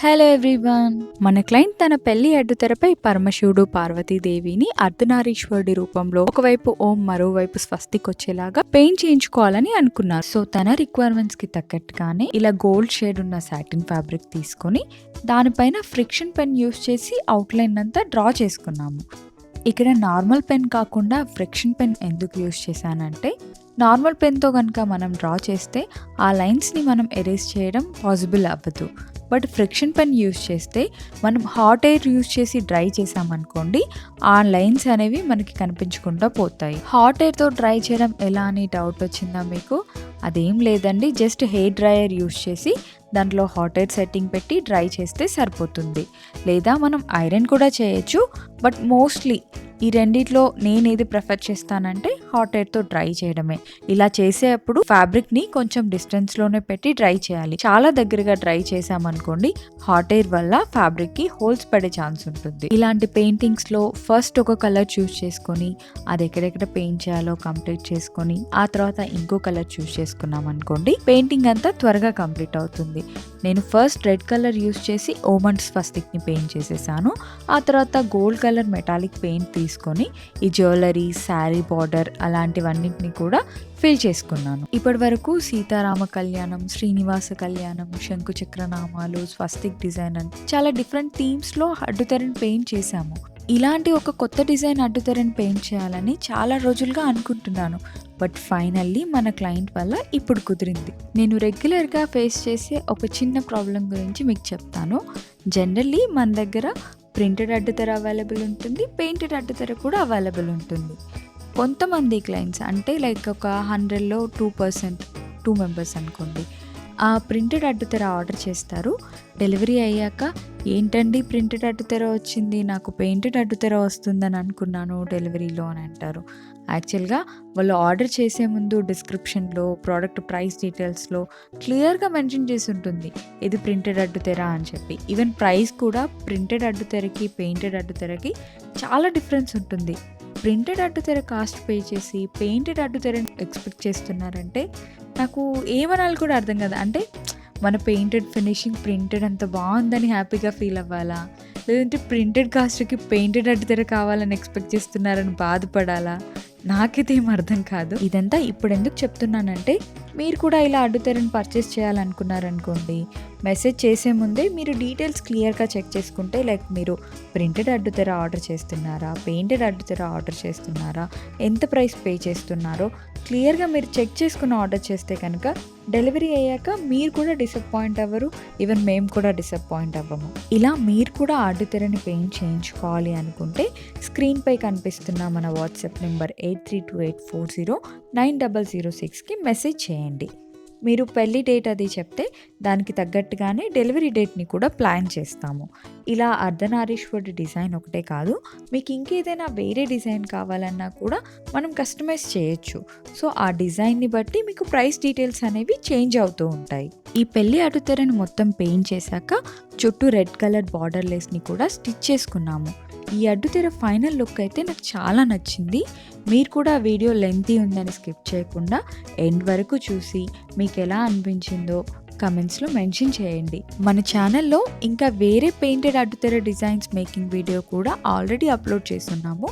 Hello everyone. మన client తన పెళ్లి అడ్డుతెరపై పరమశివుడు పార్వతీదేవిని అర్ధనారీశ్వరుడి రూపంలో ఒకవైపు ఓం మరోవైపు స్వస్తిక్ వచ్చేలాగా పెయింట్ చేయించుకోవాలని అనుకున్నారు. సో తన రిక్వైర్మెంట్స్ కి తగ్గట్టుగానే ఇలా గోల్డ్ షేడ్ ఉన్న సాటిన్ ఫ్యాబ్రిక్ తీసుకొని దానిపైన ఫ్రిక్షన్ పెన్ యూస్ చేసి అవుట్లైన్ అంతా డ్రా చేసుకున్నాము. ఇక్కడ నార్మల్ పెన్ కాకుండా ఫ్రిక్షన్ పెన్ ఎందుకు యూస్ చేశానంటే, నార్మల్ పెన్తో కనుక మనం డ్రా చేస్తే ఆ లైన్స్ని మనం ఎరేజ్ చేయడం పాసిబుల్ అవ్వదు. బట్ ఫ్రిక్షన్ పెన్ యూస్ చేస్తే మనం హాట్ ఎయిర్ యూస్ చేసి డ్రై చేసామనుకోండి, ఆ లైన్స్ అనేవి మనకి కనిపించకుండా పోతాయి. హాట్ ఎయిర్తో డ్రై చేయడం ఎలా అని డౌట్ వచ్చిందా మీకు? అదేం లేదండి, జస్ట్ హెయిర్ డ్రయర్ యూస్ చేసి దాంట్లో హాట్ ఎయిర్ సెట్టింగ్ పెట్టి డ్రై చేస్తే సరిపోతుంది. లేదా మనం ఐరన్ కూడా చేయొచ్చు. బట్ మోస్ట్లీ ఈ రెండిట్లో నేను ఏది ప్రిఫర్ చేస్తానంటే హాట్ ఎయిర్తో డ్రై చేయడమే. ఇలా చేసేటప్పుడు ఫ్యాబ్రిక్ని కొంచెం డిస్టెన్స్లోనే పెట్టి డ్రై చేయాలి. చాలా దగ్గరగా డ్రై చేసామనుకోండి, హాట్ ఎయిర్ వల్ల ఫ్యాబ్రిక్కి హోల్స్ పడే ఛాన్స్ ఉంటుంది. ఇలాంటి పెయింటింగ్స్లో ఫస్ట్ ఒక కలర్ చూస్ చేసుకొని అది ఎక్కడెక్కడ పెయింట్ చేయాలో కంప్లీట్ చేసుకొని ఆ తర్వాత ఇంకో కలర్ చూస్ చేసుకున్నాం అనుకోండి, పెయింటింగ్ అంతా త్వరగా కంప్లీట్ అవుతుంది. నేను ఫస్ట్ రెడ్ కలర్ యూస్ చేసి ఓం అండ్ స్వస్తిక్ని పెయింట్ చేసేసాను. ఆ తర్వాత గోల్డ్ కలర్ మెటాలిక్ పెయింట్ తీసుకొని ఈ జ్యువెలరీ, శారీ బార్డర్ అలాంటివన్నింటినీ కూడా ఫిల్ చేసుకున్నాను. ఇప్పటి వరకు సీతారామ కళ్యాణం, శ్రీనివాస కళ్యాణం, శంకు చక్రనామాలు, స్వస్తిక్ డిజైన్ అని చాలా డిఫరెంట్ థీమ్స్లో అడ్డుతెరని పెయింట్ చేశాము. ఇలాంటి ఒక కొత్త డిజైన్ అడ్డుతెరని పెయింట్ చేయాలని చాలా రోజులుగా అనుకుంటున్నాను. బట్ ఫైనల్లీ మన క్లయింట్ వల్ల ఇప్పుడు కుదిరింది. నేను రెగ్యులర్గా ఫేస్ చేసే ఒక చిన్న ప్రాబ్లం గురించి మీకు చెప్తాను. జనరల్లీ మన దగ్గర ప్రింటెడ్ అడ్డుతెర అవైలబుల్ ఉంటుంది, పెయింటెడ్ అడ్డుతెర కూడా అవైలబుల్ ఉంటుంది. కొంతమంది క్లయింట్స్ అంటే లైక్ ఒక 100లో 2%, 2 మెంబర్స్ అనుకోండి, ఆ ప్రింటెడ్ అడ్డుతెర ఆర్డర్ చేస్తారు. డెలివరీ అయ్యాక ఏంటండి ప్రింటెడ్ అడ్డుతెర వచ్చింది, నాకు పెయింటెడ్ అడ్డుతెర వస్తుందని అనుకున్నాను డెలివరీలో అని అంటారు. యాక్చువల్గా వాళ్ళు ఆర్డర్ చేసే ముందు డిస్క్రిప్షన్లో, ప్రోడక్ట్ ప్రైస్ డీటెయిల్స్లో క్లియర్గా మెన్షన్ చేసి ఉంటుంది ఇది ప్రింటెడ్ అడ్డుతెర అని చెప్పి. ఈవెన్ ప్రైస్ కూడా ప్రింటెడ్ అడ్డుతెరకి పెయింటెడ్ అడ్డుతెరకి చాలా డిఫరెన్స్ ఉంటుంది. ప్రింటెడ్ అడ్డుతెర కాస్ట్ పే చేసి పెయింటెడ్ అడ్డుతెరని ఎక్స్పెక్ట్ చేస్తున్నారంటే నాకు ఏమనాలి కూడా అర్థం కదా. అంటే మన పెయింటెడ్ ఫినిషింగ్ ప్రింటెడ్ అంత బాగుందని హ్యాపీగా ఫీల్ అవ్వాలా, లేదంటే ప్రింటెడ్ కాస్ట్కి పెయింటెడ్ అడ్డుతెర కావాలని ఎక్స్పెక్ట్ చేస్తున్నారని బాధపడాలా? నాకైతే ఏం అర్థం కాదు. ఇదంతా ఇప్పుడు ఎందుకు చెప్తున్నానంటే, మీరు కూడా ఇలా అడ్డుతెరని పర్చేస్ చేయాలనుకున్నారనుకోండి, మెసేజ్ చేసే ముందే మీరు డీటెయిల్స్ క్లియర్గా చెక్ చేసుకుంటే, లైక్ మీరు ప్రింటెడ్ అడ్డుతెర ఆర్డర్ చేస్తున్నారా, పెయింటెడ్ అడ్డుతెర ఆర్డర్ చేస్తున్నారా, ఎంత ప్రైస్ పే చేస్తున్నారో క్లియర్గా మీరు చెక్ చేసుకుని ఆర్డర్ చేస్తే కనుక డెలివరీ అయ్యాక మీరు కూడా డిసప్పాయింట్ అవ్వరు, ఈవెన్ మేము కూడా డిసప్పాయింట్ అవ్వము. ఇలా మీరు కూడా అడ్డుతెరని పెయింట్ చేయించుకోవాలి అనుకుంటే స్క్రీన్పై కనిపిస్తున్న మన వాట్సాప్ నెంబర్ 8328409006కి మెసేజ్ చేయండి. మీరు పెళ్లి డేట్ అది చెప్తే దానికి తగ్గట్టుగానే డెలివరీ డేట్ని కూడా ప్లాన్ చేస్తాము. ఇలా అర్ధనారీశ్వరుడి డిజైన్ ఒకటే కాదు, మీకు ఇంకేదైనా వేరే డిజైన్ కావాలన్నా కూడా మనం కస్టమైజ్ చేయొచ్చు. సో ఆ డిజైన్ని బట్టి మీకు ప్రైస్ డీటెయిల్స్ అనేవి చేంజ్ అవుతూ ఉంటాయి. ఈ పెళ్లి అడ్డుతెరని మొత్తం పెయింట్ చేశాక చుట్టూ రెడ్ కలర్ బార్డర్ లేస్ని కూడా స్టిచ్ చేసుకున్నాము. ఈ అడ్డుతెర ఫైనల్ లుక్ అయితే నాకు చాలా నచ్చింది. మీరు కూడా వీడియో లెంతీ ఉందని స్కిప్ చేయకుండా ఎండ్ వరకు చూసి మీకు ఎలా అనిపించిందో కమెంట్స్లో మెన్షన్ చేయండి. మన ఛానల్లో ఇంకా వేరే పెయింటెడ్ అడ్డుతెర డిజైన్స్ మేకింగ్ వీడియో కూడా ఆల్రెడీ అప్లోడ్ చేస్తున్నాము.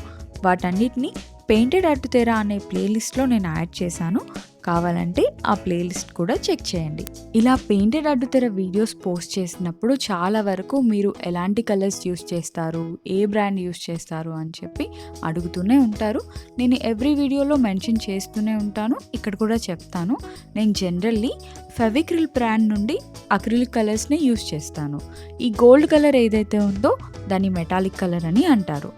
వాటన్నిటిని పెయింటెడ్ అడ్డుతెర అనే ప్లేలిస్ట్లో నేను యాడ్ చేశాను. కావాలంటే ఆ ప్లేలిస్ట్ కూడా చెక్ చేయండి. ఇలా పెయింటెడ్ అడ్డుతెర వీడియోస్ పోస్ట్ చేసినప్పుడు చాలా వరకు మీరు ఎలాంటి కలర్స్ యూస్ చేస్తారు, ఏ బ్రాండ్ యూస్ చేస్తారు అని చెప్పి అడుగుతూనే ఉంటారు. నేను ఎవ్రీ వీడియోలో మెన్షన్ చేస్తూనే ఉంటాను, ఇక్కడ కూడా చెప్తాను. నేను జనరల్లీ ఫెవిక్రిల్ బ్రాండ్ నుండి అక్రిలిక్ కలర్స్ని యూస్ చేస్తాను. ఈ గోల్డ్ కలర్ ఏదైతే ఉందో దాన్ని మెటాలిక్ కలర్ అని అంటారు.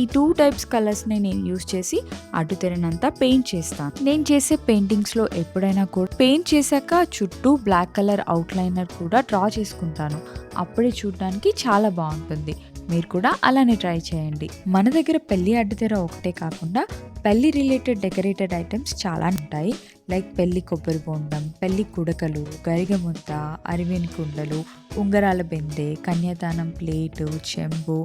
ఈ 2 టైప్స్ కలర్స్ని నేను యూస్ చేసి అడ్డుతెరనంతా పెయింట్ చేస్తాను. నేను చేసే పెయింటింగ్స్లో ఎప్పుడైనా కూడా పెయింట్ చేశాక చుట్టూ బ్లాక్ కలర్ అవుట్లైనర్ కూడా డ్రా చేసుకుంటాను. అప్పుడే చూడడానికి చాలా బాగుంటుంది. మీరు కూడా అలానే ట్రై చేయండి. మన దగ్గర పెళ్లి అడ్డుతెర ఒకటే కాకుండా పెళ్లి రిలేటెడ్ డెకరేటెడ్ ఐటమ్స్ చాలా ఉంటాయి. లైక్ పెళ్లి కొబ్బరి బొండం, పెళ్లి కుడకలు, గరిగముద్ద, అరివేని కుండలు, ఉంగరాల బిందె, కన్యాదానం ప్లేటు, చెంబు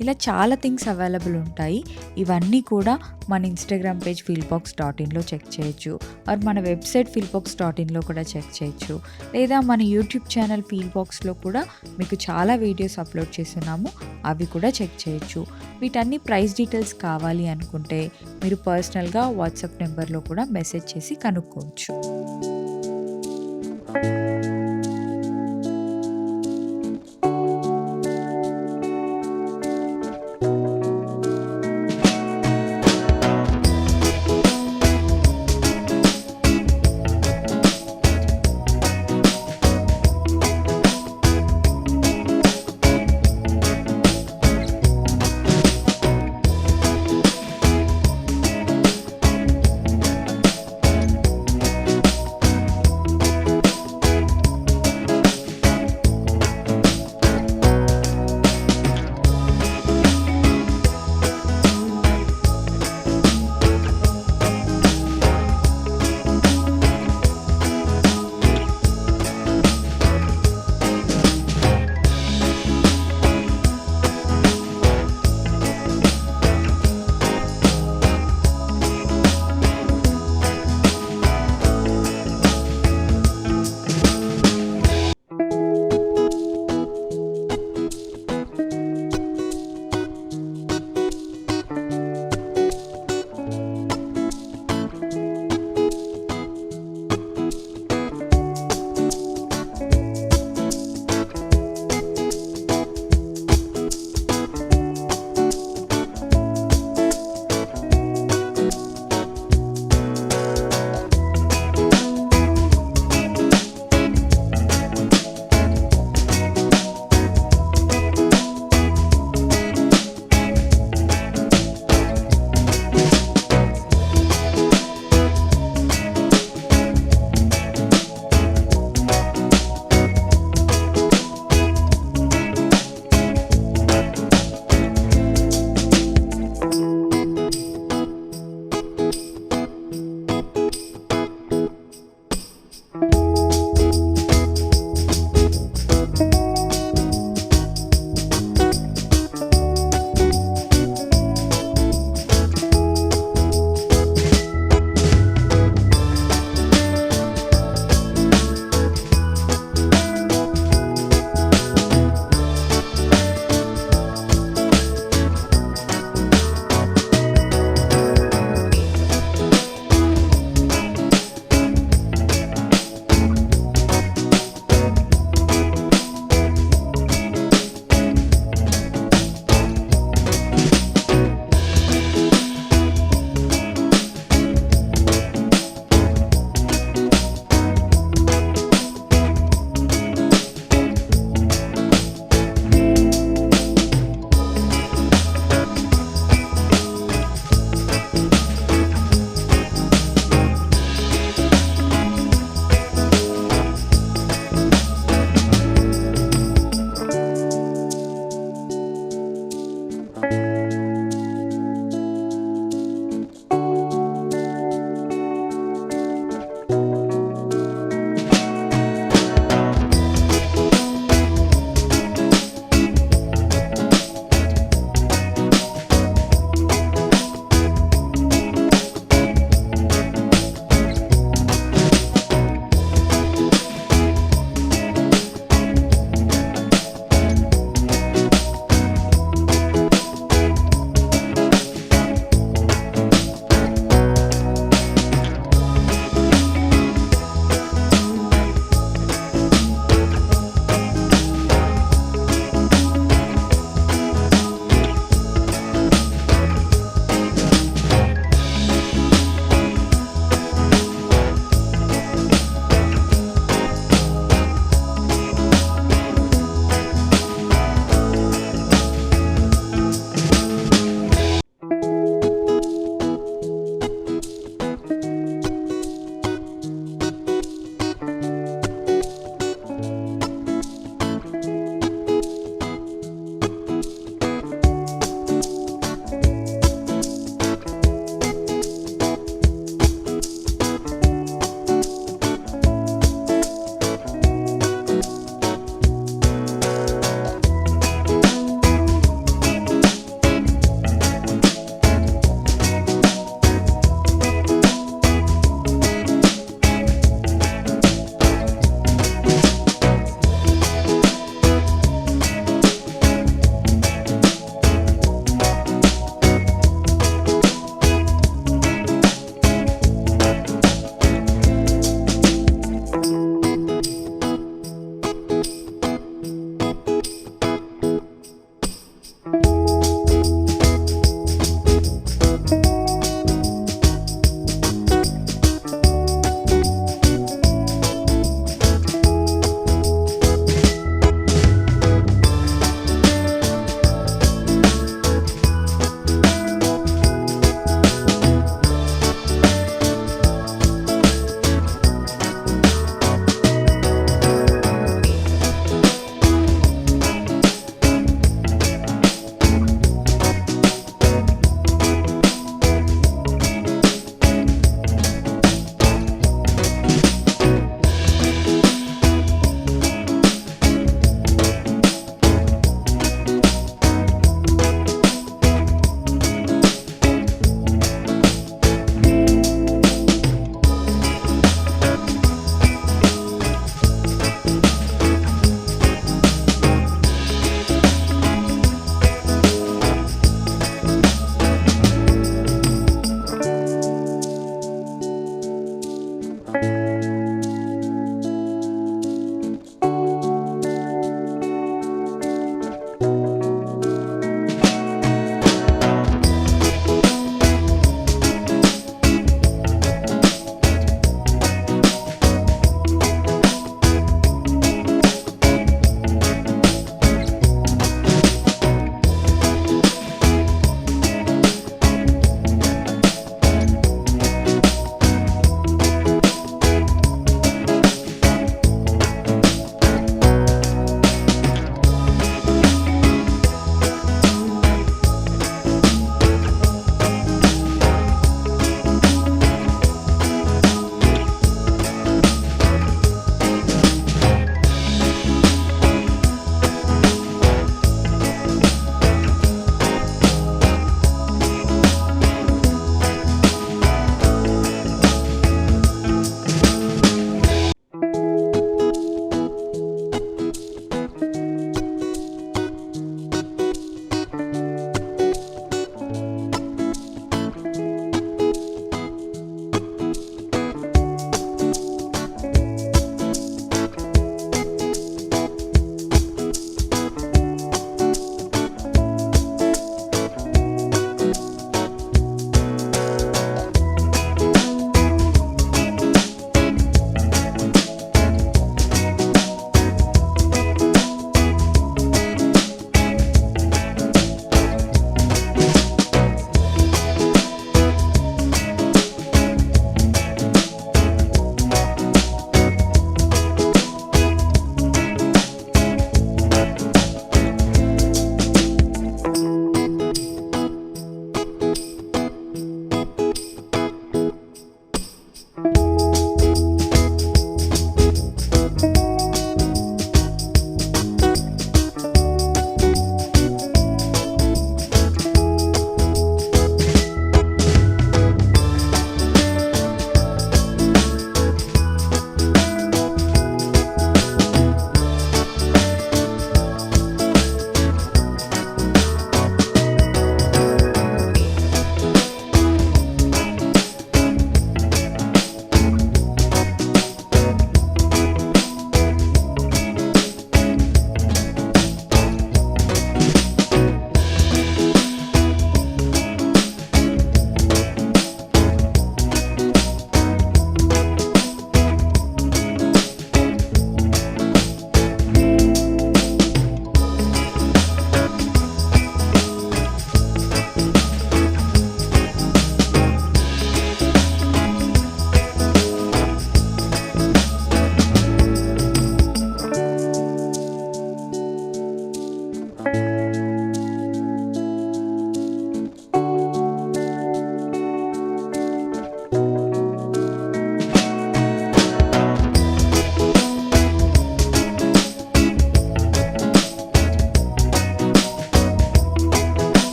ఇలా చాలా థింగ్స్ అవైలబుల్ ఉంటాయి. ఇవన్నీ కూడా మన ఇన్‌స్టాగ్రామ్ పేజ్ ఫీల్‌బాక్స్.ఇన్‌లో చెక్ చేయొచ్చు. ఆర్ మన వెబ్‌సైట్ ఫీల్‌బాక్స్.ఇన్‌లో కూడా చెక్ చేయొచ్చు. లేదా మన యూట్యూబ్ ఛానల్ ఫీల్‌బాక్స్‌లో కూడా మీకు చాలా వీడియోస్ అప్‌లోడ్ చేసున్నాము. అవి కూడా చెక్ చేయొచ్చు. వీటన్ని ప్రైస్ డీటెయిల్స్ కావాలి అనుకుంటే మీరు పర్సనల్‌గా వాట్సాప్ నెంబర్‌లో కూడా మెసేజ్ చేసి కనుక్కోవచ్చు.